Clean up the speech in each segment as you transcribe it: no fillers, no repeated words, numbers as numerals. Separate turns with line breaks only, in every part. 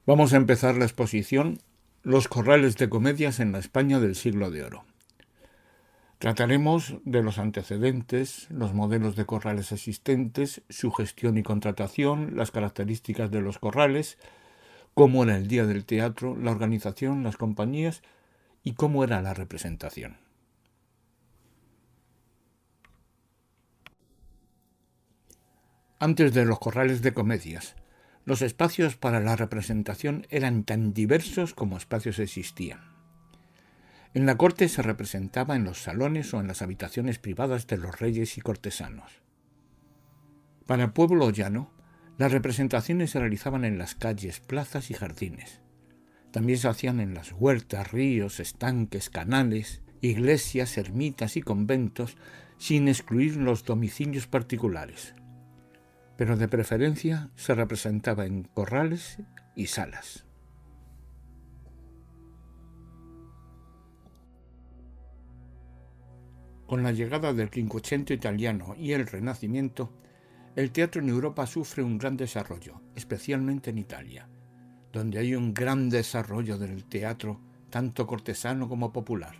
Vamos a empezar la exposición Los corrales de comedias en la España del siglo de oro. Trataremos de los antecedentes, los modelos de corrales existentes, su gestión y contratación, las características de los corrales, cómo era el día del teatro, la organización, las compañías y cómo era la representación. Antes de los corrales de comedias, los espacios para la representación eran tan diversos como espacios existían. En la corte se representaba en los salones o en las habitaciones privadas de los reyes y cortesanos. Para el pueblo llano, las representaciones se realizaban en las calles, plazas y jardines. También se hacían en las huertas, ríos, estanques, canales, iglesias, ermitas y conventos, sin excluir los domicilios particulares. Pero de preferencia se representaba en corrales y salas. Con la llegada del Quinquecento italiano y el Renacimiento, el teatro en Europa sufre un gran desarrollo, especialmente en Italia, donde hay un gran desarrollo del teatro, tanto cortesano como popular,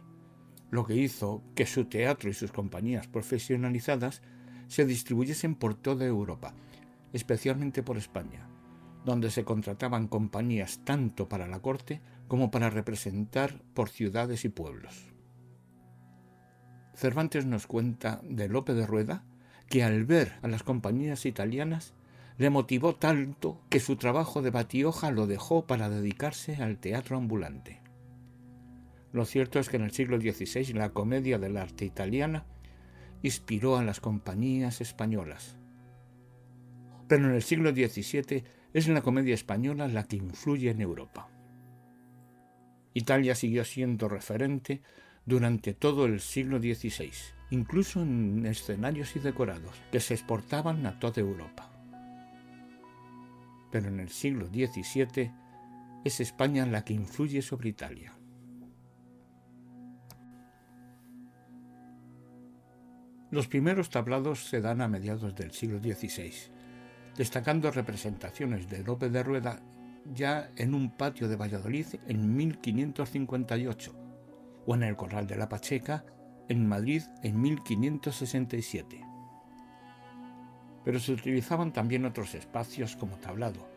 lo que hizo que su teatro y sus compañías profesionalizadas se distribuyesen por toda Europa, especialmente por España, donde se contrataban compañías tanto para la corte como para representar por ciudades y pueblos. Cervantes nos cuenta de Lope de Rueda que al ver a las compañías italianas le motivó tanto que su trabajo de batioja lo dejó para dedicarse al teatro ambulante. Lo cierto es que en el siglo XVI la comedia del arte italiana inspiró a las compañías españolas. Pero en el siglo XVII es la comedia española la que influye en Europa. Italia siguió siendo referente durante todo el siglo XVI, incluso en escenarios y decorados, que se exportaban a toda Europa. Pero en el siglo XVII es España la que influye sobre Italia. Los primeros tablados se dan a mediados del siglo XVI, destacando representaciones de Lope de Rueda ya en un patio de Valladolid en 1558, o en el Corral de la Pacheca, en Madrid, en 1567. Pero se utilizaban también otros espacios como tablado,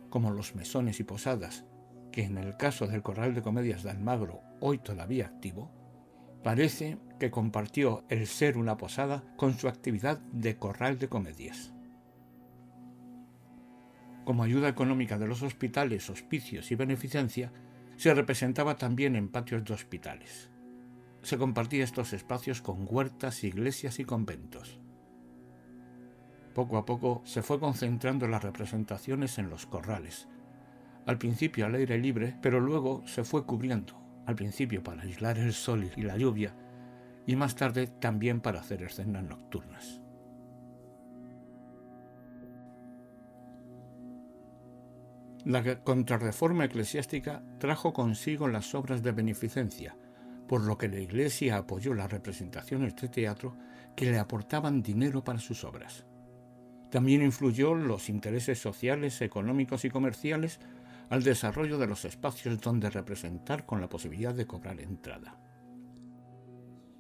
como los mesones y posadas, que en el caso del Corral de Comedias de Almagro, hoy todavía activo, parece que compartió el ser una posada con su actividad de corral de comedias. Como ayuda económica de los hospitales, hospicios y beneficencia, se representaba también en patios de hospitales. Se compartía estos espacios con huertas, iglesias y conventos. Poco a poco se fue concentrando las representaciones en los corrales, al principio al aire libre, pero luego se fue cubriendo, al principio para aislar el sol y la lluvia, y más tarde también para hacer escenas nocturnas. La contrarreforma eclesiástica trajo consigo las obras de beneficencia, por lo que la Iglesia apoyó las representaciones de teatro que le aportaban dinero para sus obras. También influyó los intereses sociales, económicos y comerciales al desarrollo de los espacios donde representar con la posibilidad de cobrar entrada.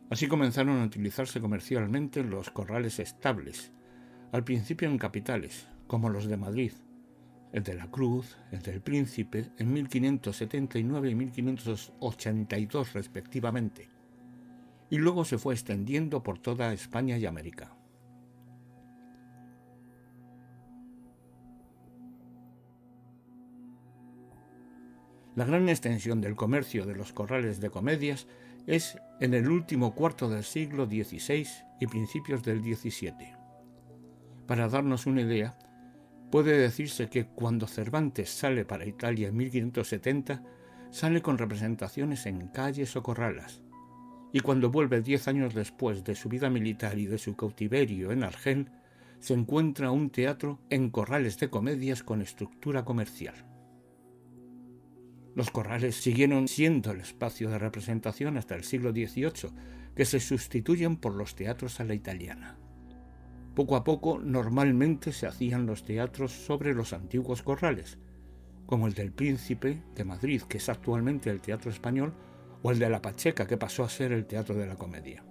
Así comenzaron a utilizarse comercialmente los corrales estables, al principio en capitales, como los de Madrid, el de la Cruz, el del Príncipe, en 1579 y 1582 respectivamente, y luego se fue extendiendo por toda España y América. La gran extensión del comercio de los corrales de comedias es en el último cuarto del siglo XVI y principios del XVII. Para darnos una idea, puede decirse que cuando Cervantes sale para Italia en 1570, sale con representaciones en calles o corralas, y cuando vuelve 10 años después de su vida militar y de su cautiverio en Argel, se encuentra un teatro en corrales de comedias con estructura comercial. Los corrales siguieron siendo el espacio de representación hasta el siglo XVIII, que se sustituyen por los teatros a la italiana. Poco a poco, normalmente se hacían los teatros sobre los antiguos corrales, como el del Príncipe de Madrid, que es actualmente el Teatro Español, o el de La Pacheca, que pasó a ser el Teatro de la Comedia.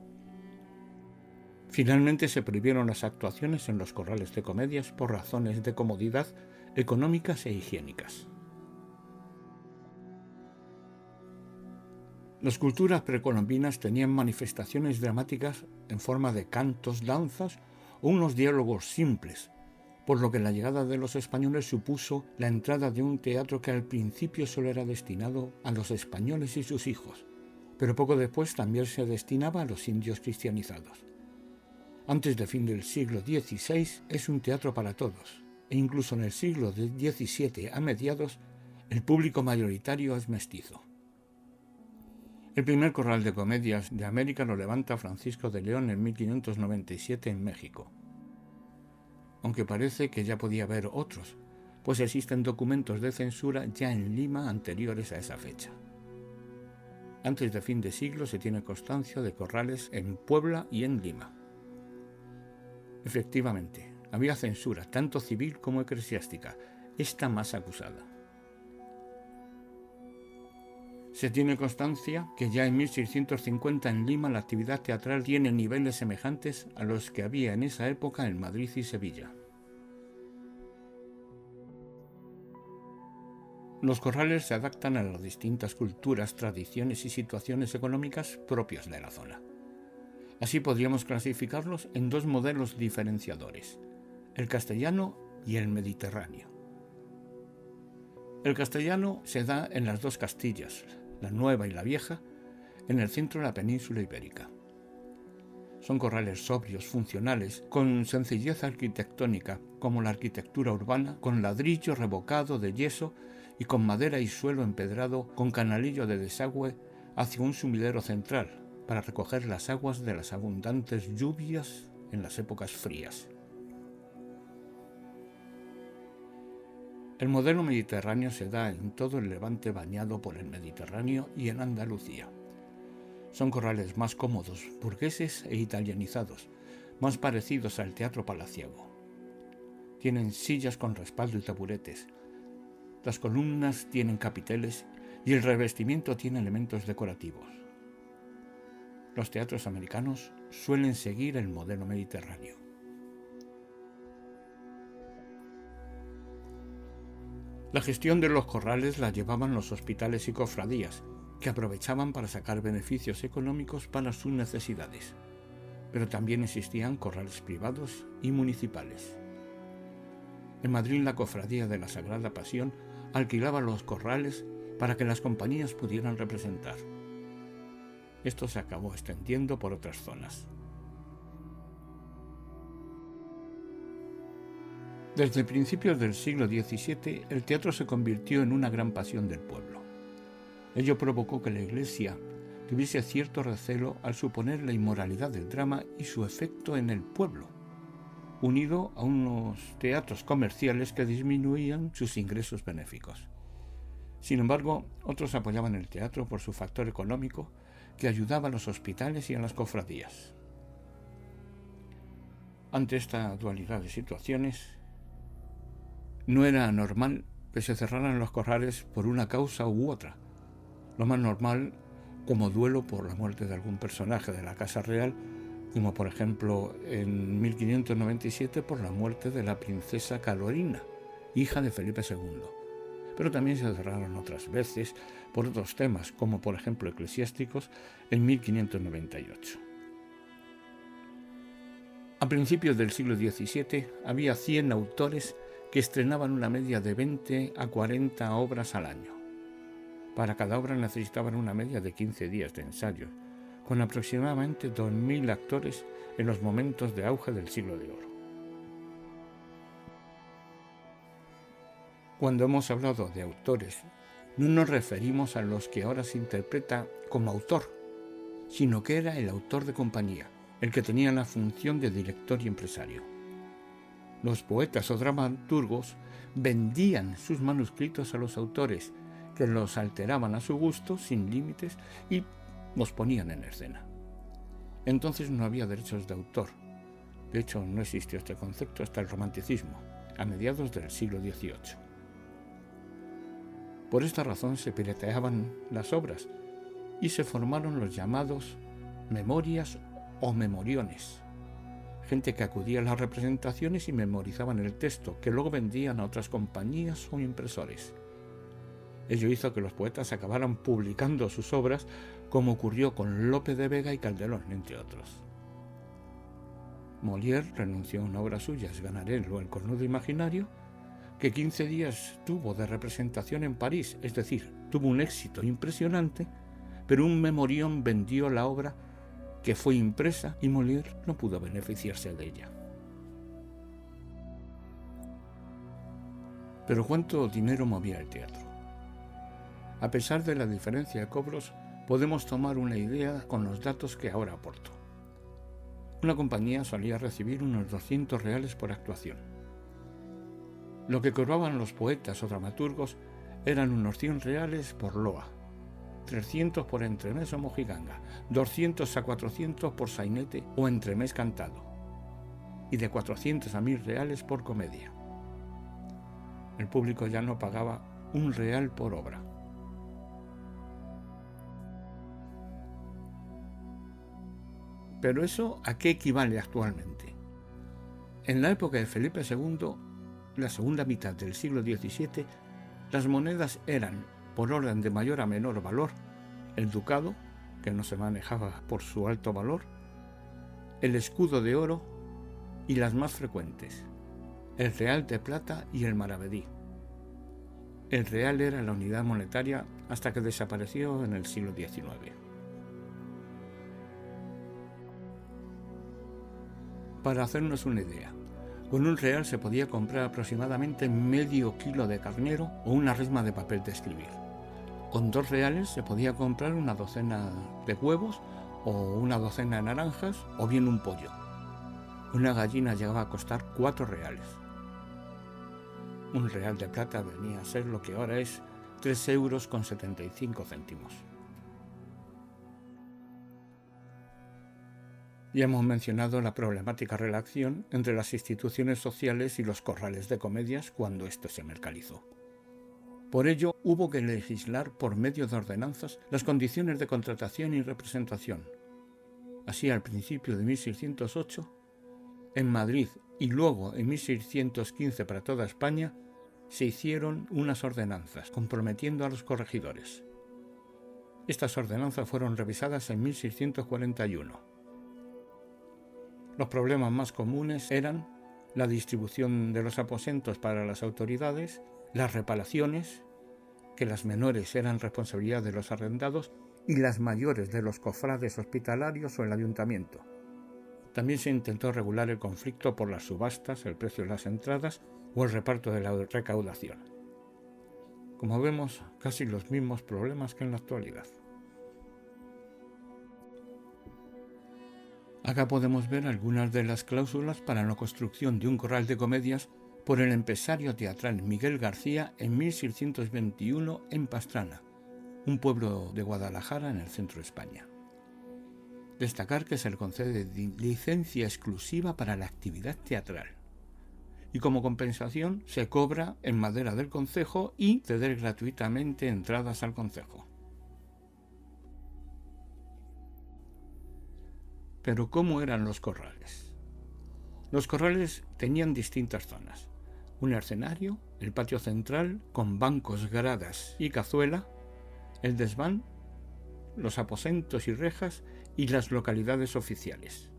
Finalmente se prohibieron las actuaciones en los corrales de comedias por razones de comodidad económicas e higiénicas. Las culturas precolombinas tenían manifestaciones dramáticas en forma de cantos, danzas o unos diálogos simples, por lo que la llegada de los españoles supuso la entrada de un teatro que al principio solo era destinado a los españoles y sus hijos, pero poco después también se destinaba a los indios cristianizados. Antes de fin del siglo XVI es un teatro para todos, e incluso en el siglo XVII a mediados, el público mayoritario es mestizo. El primer corral de comedias de América lo levanta Francisco de León en 1597 en México. Aunque parece que ya podía haber otros, pues existen documentos de censura ya en Lima anteriores a esa fecha. Antes de fin de siglo se tiene constancia de corrales en Puebla y en Lima. Efectivamente, había censura, tanto civil como eclesiástica, esta más acusada. Se tiene constancia que ya en 1650 en Lima la actividad teatral tiene niveles semejantes a los que había en esa época en Madrid y Sevilla. Los corrales se adaptan a las distintas culturas, tradiciones y situaciones económicas propias de la zona. Así podríamos clasificarlos en dos modelos diferenciadores, el castellano y el mediterráneo. El castellano se da en las dos Castillas, la Nueva y la Vieja, en el centro de la península ibérica. Son corrales sobrios, funcionales, con sencillez arquitectónica, como la arquitectura urbana, con ladrillo revocado de yeso y con madera y suelo empedrado con canalillo de desagüe hacia un sumidero central, para recoger las aguas de las abundantes lluvias en las épocas frías. El modelo mediterráneo se da en todo el Levante bañado por el Mediterráneo y en Andalucía. Son corrales más cómodos, burgueses e italianizados, más parecidos al teatro palaciego. Tienen sillas con respaldo y taburetes. Las columnas tienen capiteles y el revestimiento tiene elementos decorativos. Los teatros americanos suelen seguir el modelo mediterráneo. La gestión de los corrales la llevaban los hospitales y cofradías, que aprovechaban para sacar beneficios económicos para sus necesidades. Pero también existían corrales privados y municipales. En Madrid, la Cofradía de la Sagrada Pasión alquilaba los corrales para que las compañías pudieran representar. Esto se acabó extendiendo por otras zonas. Desde principios del siglo XVII, el teatro se convirtió en una gran pasión del pueblo. Ello provocó que la Iglesia tuviese cierto recelo al suponer la inmoralidad del drama y su efecto en el pueblo, unido a unos teatros comerciales que disminuían sus ingresos benéficos. Sin embargo, otros apoyaban el teatro por su factor económico, que ayudaba a los hospitales y a las cofradías. Ante esta dualidad de situaciones, no era normal que se cerraran los corrales por una causa u otra. Lo más normal, como duelo por la muerte de algún personaje de la Casa Real, como por ejemplo en 1597 por la muerte de la princesa Carolina, hija de Felipe II. Pero también se cerraron otras veces por otros temas, como por ejemplo eclesiásticos, en 1598. A principios del siglo XVII había 100 autores que estrenaban una media de 20 a 40 obras al año. Para cada obra necesitaban una media de 15 días de ensayo, con aproximadamente 2.000 actores en los momentos de auge del siglo de oro. Cuando hemos hablado de autores, no nos referimos a los que ahora se interpreta como autor, sino que era el autor de compañía, el que tenía la función de director y empresario. Los poetas o dramaturgos vendían sus manuscritos a los autores, que los alteraban a su gusto, sin límites, y los ponían en escena. Entonces no había derechos de autor. De hecho, no existió este concepto hasta el Romanticismo, a mediados del siglo XVIII. Por esta razón se pirateaban las obras y se formaron los llamados memorias o memoriones, gente que acudía a las representaciones y memorizaban el texto, que luego vendían a otras compañías o impresores. Ello hizo que los poetas acabaran publicando sus obras, como ocurrió con Lope de Vega y Calderón, entre otros. Molière renunció a una obra suya, Sganarelle o El cornudo imaginario, que 15 días tuvo de representación en París, es decir, tuvo un éxito impresionante, pero un memorión vendió la obra que fue impresa y Molière no pudo beneficiarse de ella. Pero ¿cuánto dinero movía el teatro? A pesar de la diferencia de cobros, podemos tomar una idea con los datos que ahora aporto. Una compañía solía recibir unos 200 reales por actuación. Lo que cobraban los poetas o dramaturgos eran unos 100 reales por loa, 300 por entremés o mojiganga, 200 a 400 por sainete o entremés cantado, y de 400 a 1000 reales por comedia. El público ya no pagaba un real por obra. Pero ¿eso a qué equivale actualmente? En la época de Felipe II, la segunda mitad del siglo XVII, las monedas eran, por orden de mayor a menor valor, el ducado, que no se manejaba por su alto valor, el escudo de oro y las más frecuentes, el real de plata y el maravedí. El real era la unidad monetaria hasta que desapareció en el siglo XIX. Para hacernos una idea, con un real se podía comprar aproximadamente medio kilo de carnero o una resma de papel de escribir. Con 2 reales se podía comprar una docena de huevos o una docena de naranjas o bien un pollo. Una gallina llegaba a costar 4 reales. Un real de plata venía a ser lo que ahora es 3,75 €. Ya hemos mencionado la problemática relación entre las instituciones sociales y los corrales de comedias cuando esto se mercantilizó. Por ello, hubo que legislar por medio de ordenanzas las condiciones de contratación y representación. Así, al principio de 1608, en Madrid y luego en 1615 para toda España, se hicieron unas ordenanzas comprometiendo a los corregidores. Estas ordenanzas fueron revisadas en 1641. Los problemas más comunes eran la distribución de los aposentos para las autoridades, las reparaciones, que las menores eran responsabilidad de los arrendados y las mayores de los cofrades hospitalarios o el ayuntamiento. También se intentó regular el conflicto por las subastas, el precio de las entradas o el reparto de la recaudación. Como vemos, casi los mismos problemas que en la actualidad. Acá podemos ver algunas de las cláusulas para la construcción de un corral de comedias por el empresario teatral Miguel García en 1621 en Pastrana, un pueblo de Guadalajara en el centro de España. Destacar que se le concede licencia exclusiva para la actividad teatral y como compensación se cobra en madera del concejo y ceder gratuitamente entradas al concejo. Pero ¿cómo eran los corrales? Los corrales tenían distintas zonas. Un escenario, el patio central con bancos, gradas y cazuela, el desván, los aposentos y rejas y las localidades oficiales.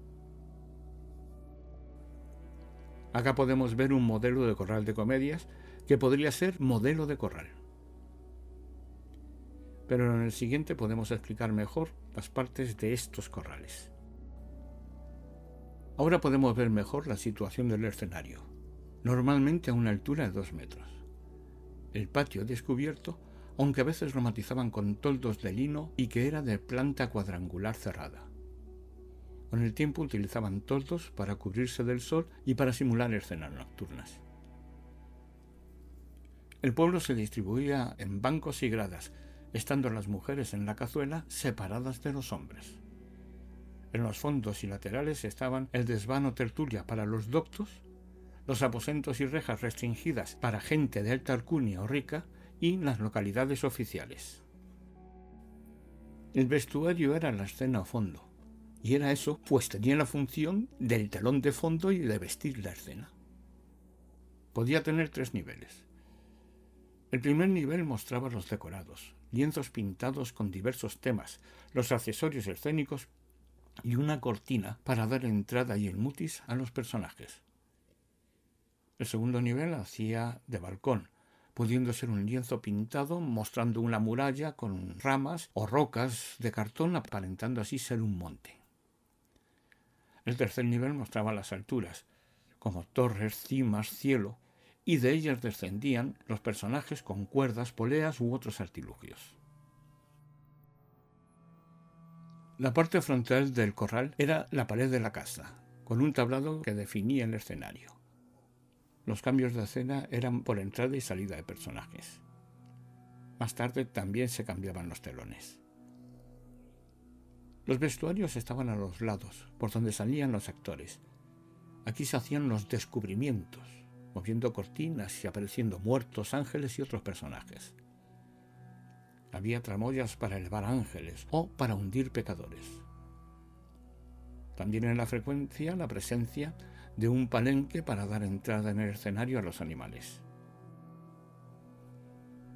Acá podemos ver un modelo de corral de comedias que podría ser modelo de corral. Pero en el siguiente podemos explicar mejor las partes de estos corrales. Ahora podemos ver mejor la situación del escenario, normalmente a una altura de 2 metros. El patio descubierto, aunque a veces lo matizaban con toldos de lino y que era de planta cuadrangular cerrada. Con el tiempo utilizaban toldos para cubrirse del sol y para simular escenas nocturnas. El pueblo se distribuía en bancos y gradas, estando las mujeres en la cazuela separadas de los hombres. En los fondos y laterales estaban el desván o tertulia para los doctos, los aposentos y rejas restringidas para gente de alta alcurnia o rica y las localidades oficiales. El vestuario era la escena a fondo, y era eso, pues tenía la función del telón de fondo y de vestir la escena. Podía tener 3 niveles. El primer nivel mostraba los decorados, lienzos pintados con diversos temas, los accesorios escénicos y una cortina para dar entrada y el mutis a los personajes. El segundo nivel hacía de balcón, pudiendo ser un lienzo pintado mostrando una muralla con ramas o rocas de cartón, aparentando así ser un monte. El tercer nivel mostraba las alturas, como torres, cimas, cielo, y de ellas descendían los personajes con cuerdas, poleas u otros artilugios. La parte frontal del corral era la pared de la casa, con un tablado que definía el escenario. Los cambios de escena eran por entrada y salida de personajes. Más tarde también se cambiaban los telones. Los vestuarios estaban a los lados, por donde salían los actores. Aquí se hacían los descubrimientos, moviendo cortinas y apareciendo muertos, ángeles y otros personajes. Había tramoyas para elevar ángeles o para hundir pecadores. También era frecuencia la presencia de un palenque para dar entrada en el escenario a los animales.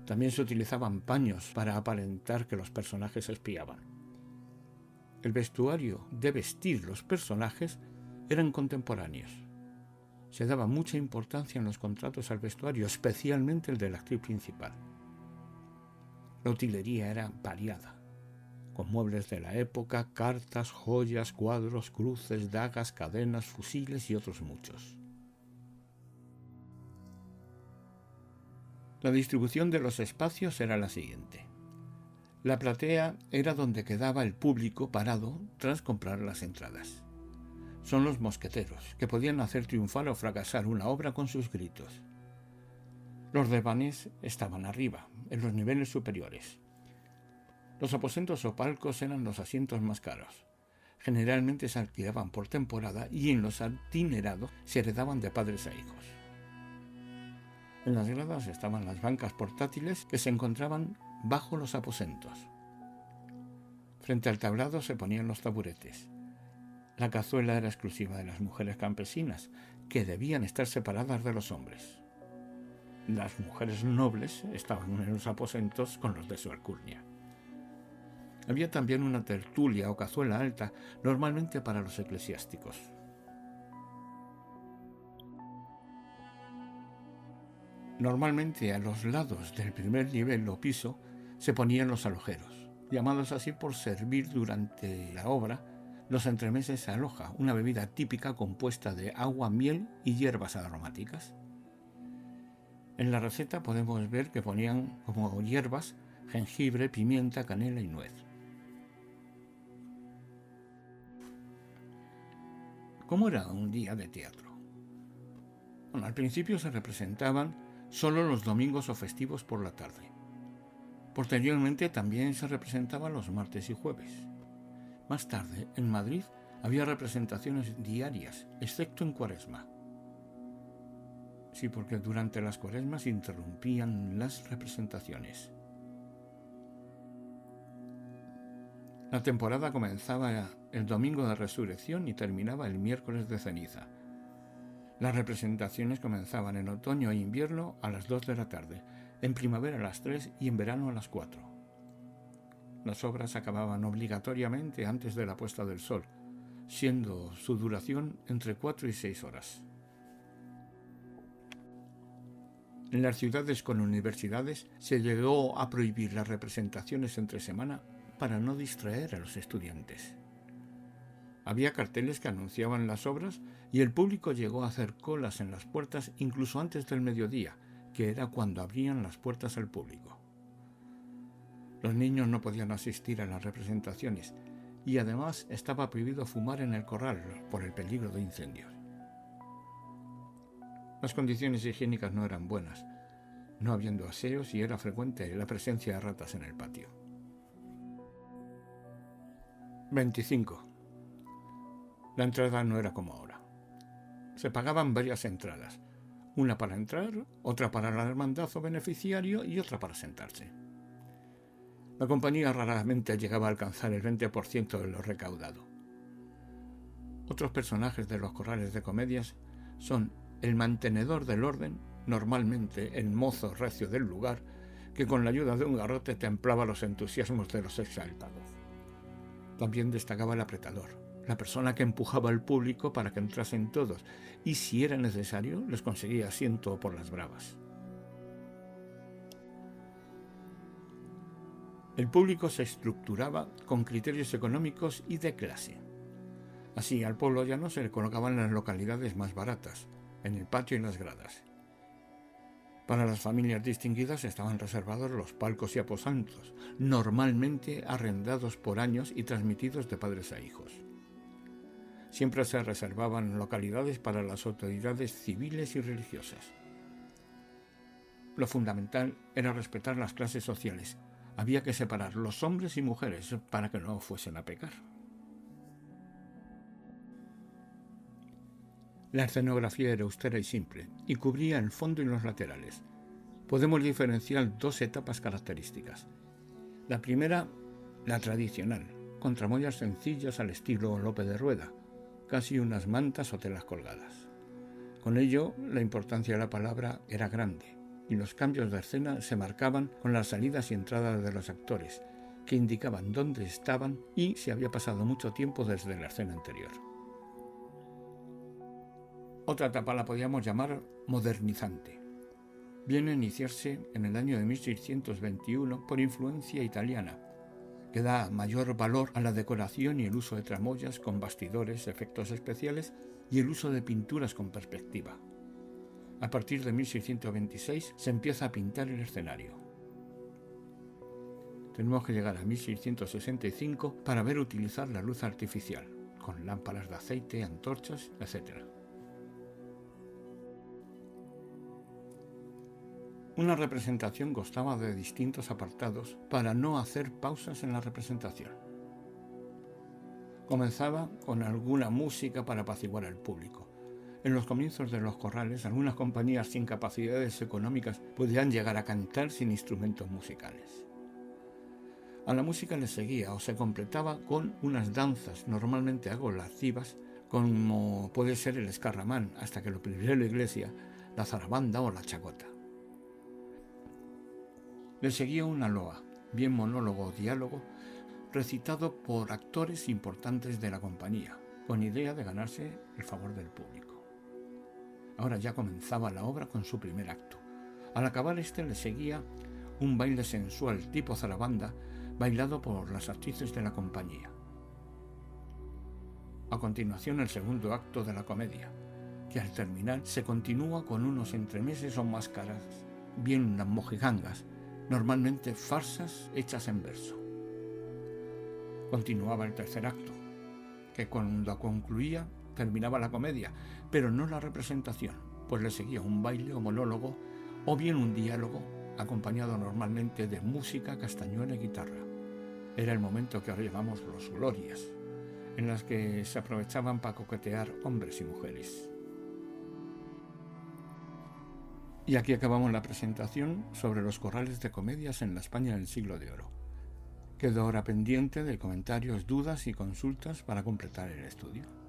También se utilizaban paños para aparentar que los personajes espiaban. El vestuario de vestir los personajes eran contemporáneos. Se daba mucha importancia en los contratos al vestuario, especialmente el de la actriz principal. La utilería era variada, con muebles de la época, cartas, joyas, cuadros, cruces, dagas, cadenas, fusiles y otros muchos. La distribución de los espacios era la siguiente. La platea era donde quedaba el público parado tras comprar las entradas. Son los mosqueteros, que podían hacer triunfar o fracasar una obra con sus gritos. Los devanes estaban arriba, en los niveles superiores. Los aposentos o palcos eran los asientos más caros. Generalmente se alquilaban por temporada y en los adinerados se heredaban de padres a hijos. En las gradas estaban las bancas portátiles que se encontraban bajo los aposentos. Frente al tablado se ponían los taburetes. La cazuela era exclusiva de las mujeres campesinas, que debían estar separadas de los hombres. Las mujeres nobles estaban en los aposentos con los de su alcurnia. Había también una tertulia o cazuela alta, normalmente para los eclesiásticos. Normalmente a los lados del primer nivel o piso se ponían los alojeros, llamados así por servir durante la obra los entremeses aloja, una bebida típica compuesta de agua, miel y hierbas aromáticas. En la receta podemos ver que ponían como hierbas jengibre, pimienta, canela y nuez. ¿Cómo era un día de teatro? Bueno, al principio se representaban solo los domingos o festivos por la tarde. Posteriormente también se representaban los martes y jueves. Más tarde, en Madrid, había representaciones diarias, excepto en Cuaresma. Sí, porque durante las Cuaresmas interrumpían las representaciones. La temporada comenzaba el domingo de Resurrección y terminaba el miércoles de ceniza. Las representaciones comenzaban en otoño e invierno a las 2 de la tarde, en primavera a las 3 y en verano a las 4. Las obras acababan obligatoriamente antes de la puesta del sol, siendo su duración entre 4 y 6 horas. En las ciudades con universidades se llegó a prohibir las representaciones entre semana para no distraer a los estudiantes. Había carteles que anunciaban las obras y el público llegó a hacer colas en las puertas incluso antes del mediodía, que era cuando abrían las puertas al público. Los niños no podían asistir a las representaciones y además estaba prohibido fumar en el corral por el peligro de incendios. Las condiciones higiénicas no eran buenas, no habiendo aseos y era frecuente la presencia de ratas en el patio. 25. La entrada no era como ahora. Se pagaban varias entradas, una para entrar, otra para el hermandazo beneficiario y otra para sentarse. La compañía raramente llegaba a alcanzar el 20% de lo recaudado. Otros personajes de los corrales de comedias son el mantenedor del orden, normalmente el mozo recio del lugar, que con la ayuda de un garrote templaba los entusiasmos de los exaltados. También destacaba el apretador, la persona que empujaba al público para que entrasen todos, y si era necesario les conseguía asiento por las bravas. El público se estructuraba con criterios económicos y de clase. Así, al pueblo llano se le colocaban las localidades más baratas, en el patio y las gradas. Para las familias distinguidas estaban reservados los palcos y aposentos, normalmente arrendados por años y transmitidos de padres a hijos. Siempre se reservaban localidades para las autoridades civiles y religiosas. Lo fundamental era respetar las clases sociales. Había que separar los hombres y mujeres para que no fuesen a pecar. La escenografía era austera y simple, y cubría el fondo y los laterales. Podemos diferenciar dos etapas características. La primera, la tradicional, con tramoyas sencillas al estilo Lope de Rueda, casi unas mantas o telas colgadas. Con ello, la importancia de la palabra era grande, y los cambios de escena se marcaban con las salidas y entradas de los actores, que indicaban dónde estaban y si había pasado mucho tiempo desde la escena anterior. Otra etapa la podíamos llamar modernizante. Viene a iniciarse en el año de 1621 por influencia italiana, que da mayor valor a la decoración y el uso de tramoyas con bastidores, efectos especiales y el uso de pinturas con perspectiva. A partir de 1626 se empieza a pintar el escenario. Tenemos que llegar a 1665 para ver utilizar la luz artificial, con lámparas de aceite, antorchas, etc. Una representación constaba de distintos apartados para no hacer pausas en la representación. Comenzaba con alguna música para apaciguar al público. En los comienzos de los corrales, algunas compañías sin capacidades económicas podían llegar a cantar sin instrumentos musicales. A la música le seguía o se completaba con unas danzas normalmente algo lascivas, como puede ser el escarramán, hasta que lo pidió la iglesia, la zarabanda o la chacota. Le seguía una loa, bien monólogo o diálogo, recitado por actores importantes de la compañía, con idea de ganarse el favor del público. Ahora ya comenzaba la obra con su primer acto. Al acabar este le seguía un baile sensual tipo zarabanda, bailado por las actrices de la compañía. A continuación el segundo acto de la comedia, que al terminar se continúa con unos entremeses o máscaras, bien las mojigangas, normalmente farsas hechas en verso. Continuaba el tercer acto, que cuando concluía terminaba la comedia, pero no la representación, pues le seguía un baile o monólogo, o bien un diálogo, acompañado normalmente de música, castañuela y guitarra. Era el momento que ahora llamamos los glorias, en las que se aprovechaban para coquetear hombres y mujeres. Y aquí acabamos la presentación sobre los corrales de comedias en la España del Siglo de Oro. Quedo ahora pendiente de comentarios, dudas y consultas para completar el estudio.